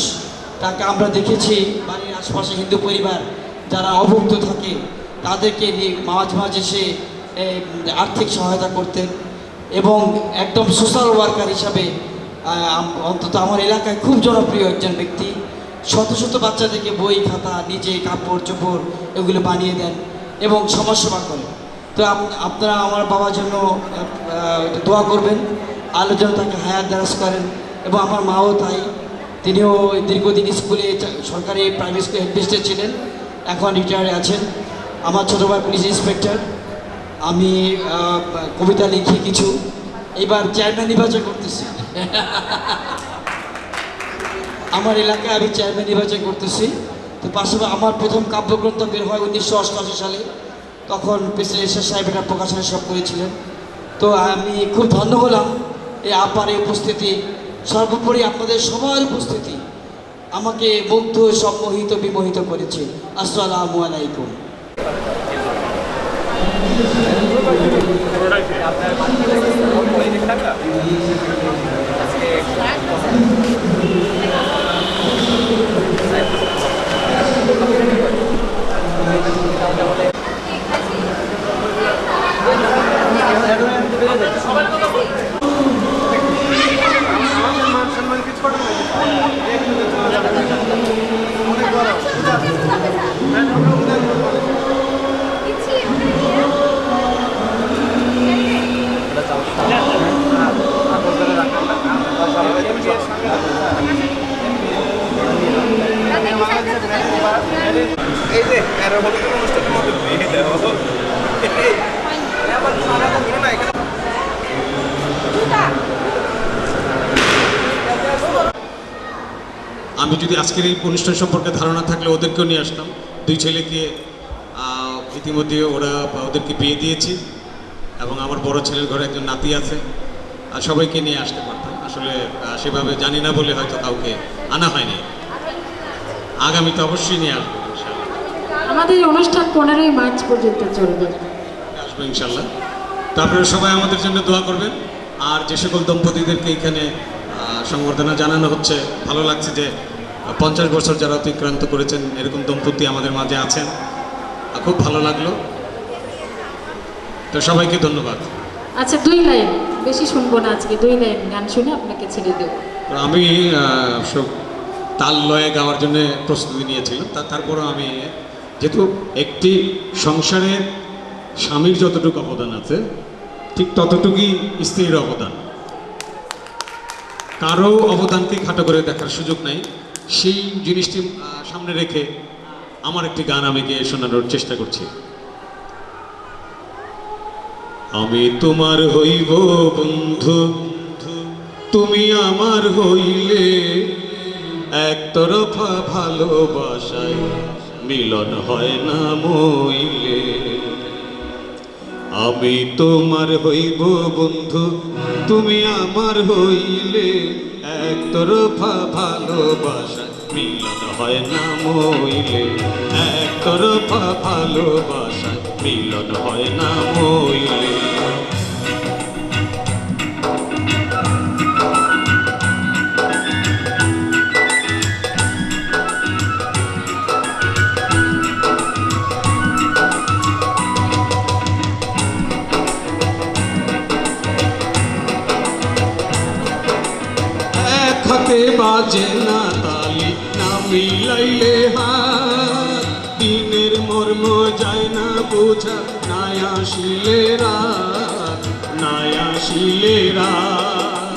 তাকে আমরা দেখেছি বাড়ির আশপাশে হিন্দু পরিবার যারা অভুক্ত থাকে তাদেরকে নিয়ে মাঝে মাঝে সে আর্থিক সহায়তা করতেন এবং একদম সোশ্যাল ওয়ার্কার হিসাবে অন্তত আমার এলাকায় খুব জনপ্রিয় একজন ব্যক্তি। শত শত বাচ্চাদেরকে বই খাতা, নিজে কাপড় চোপড় এগুলো বানিয়ে দেন এবং সমাজসেবা করেন। তো আপনারা আমার বাবার জন্য দোয়া করবেন, আল্লাহ যেন তাকে হায়াত দারাজ করেন। এবং আমার মাও তাই, তিনিও দীর্ঘদিন স্কুলে সরকারি প্রাইমারি স্কুলে হেডমিস্ট্রেস ছিলেন, এখন রিটায়ারে আছেন। আমার ছোটো ভাই পুলিশ ইন্সপেক্টর। আমি কবিতা লিখি কিছু, এবার চেয়ারম্যান নির্বাচন করতেছি। আমার এলাকায় আমি চেয়ারম্যান নির্বাচন করতেছি। তো পাশাপাশি আমার প্রথম কাব্যগ্রন্থ বের হয় 1988 সালে, তখন প্রেসিডেন্ট এরশাদ সাহেব এটা প্রকাশনা সব করেছিলেন। তো আমি খুব ধন্য হলাম এই আপার এই উপস্থিতি, সর্বোপরি আপনাদের সবার উপস্থিতি আমাকে মুগ্ধ, সম্মোহিত, বিমোহিত করেছে। আসসালামু আলাইকুম। আমি যদি আজকের এই অনুষ্ঠান সম্পর্কে ধারণা থাকলে ওদেরকেও নিয়ে আসতাম। 2 ছেলেকে ইতিমধ্যে ওদেরকে বিয়ে দিয়েছি এবং আমার বড় ছেলের ঘরে একজন নাতি আছে, আর সবাইকে নিয়ে আসতে পারতাম। আসলে সেভাবে জানি না বলে হয়তো কাউকে আনা হয়নি। আগামীতে অবশ্যই নিয়ে আসবো ইনশাল্লাহ। আমাদের এই অনুষ্ঠান 15ই মার্চ পর্যন্ত চলবে। আসবো ইনশাল্লাহ। তো আপনারা সবাই আমাদের জন্য দোয়া করবেন। আর যে সকল দম্পতিদেরকে এখানে সংবর্ধনা জানানো হচ্ছে, ভালো লাগছে যে 50 বছর যারা অতিক্রান্ত করেছেন এরকম দম্পতি আমাদের মাঝে আছেন, খুব ভালো লাগলো। তো সবাইকে ধন্যবাদ। আচ্ছা 2 লাইন, বেশি শুনবো না আজকে, 2 লাইন গান শুনে আপনাকে ছেড়ে দেবো। তো আমি সব তাল লয়ে গাওয়ার জন্য প্রস্তুতি নিয়েছিলাম, তারপরও আমি যেহেতু একটি সংসারের স্বামীর যতটুকু অবদান আছে ঠিক ততটুকুই স্ত্রীর অবদান। কারো অবদানকে খাটো করে দেখার সুযোগ নাই। সেই জিনিসটি সামনে রেখে আমার একটি গান আমি গিয়ে শোনানোর চেষ্টা করছি। আমি তোমার হইব বন্ধু, তুমি আমার হইলে, একতরফা ভালোবাসায় মিলন হয় না মইলে। আমি তোমার হইব বন্ধু, তুমি আমার হইলে, একতরফা ভালোবাসায় মিলন হয় না মইলে, একতরফা ভালোবাসায় মিলন হয় না মইলে। হাতে বাজে না তালি, না মিলাইলে হাত, দিনের মর্ম যায় না বোঝা, না আসিলে রাত, না আসিলে রাত।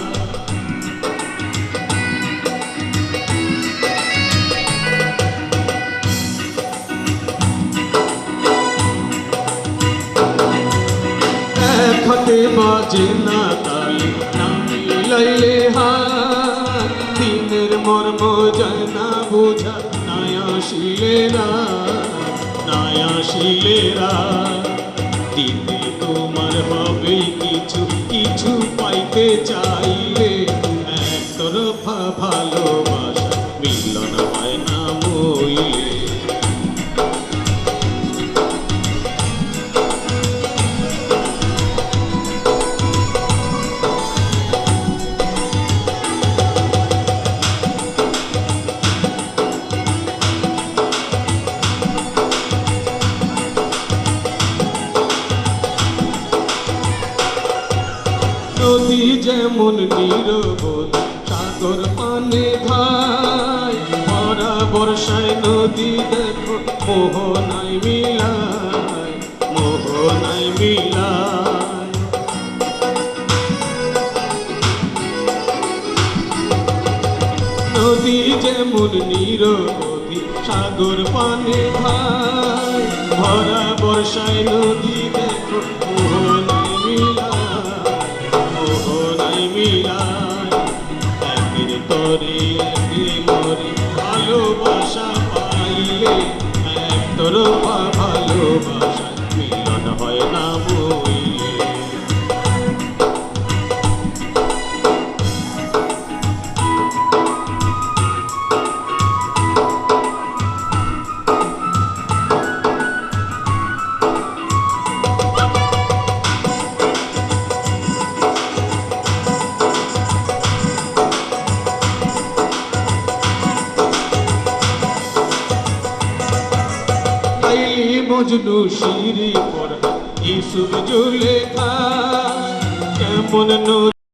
এক হাতে বাজে না তালি, না মিলাইলে হাত, দিনের মর্ম যায় না বোঝা, না আসিলে রাত, না আসিলে রাত। দিনে তোমার হবেই কিছু, কিছু পাইতে চাইলে, একতরফা ভালোবাসা মিলন হয় না মইলে। নদী যেমন নিরবধ, সাগর পানে ভাই, ভরা বর্ষায় নদী দেখো মোহনায় মিলায়, মোহনায় মিলায়। নদী যেমন নিরবধি, সাগর পানে ভাই, ভরা বর্ষায় নদী দেখো মোহনায় মিলায়, মোহনায় মিলায়। একের তরে একে মরে, ভালোবাসা পাইলে, একতরফা ভালোবাসা মিলন হয় না মইলে। মজনু শিরি পর ইসুফ জুলেখা, কেমন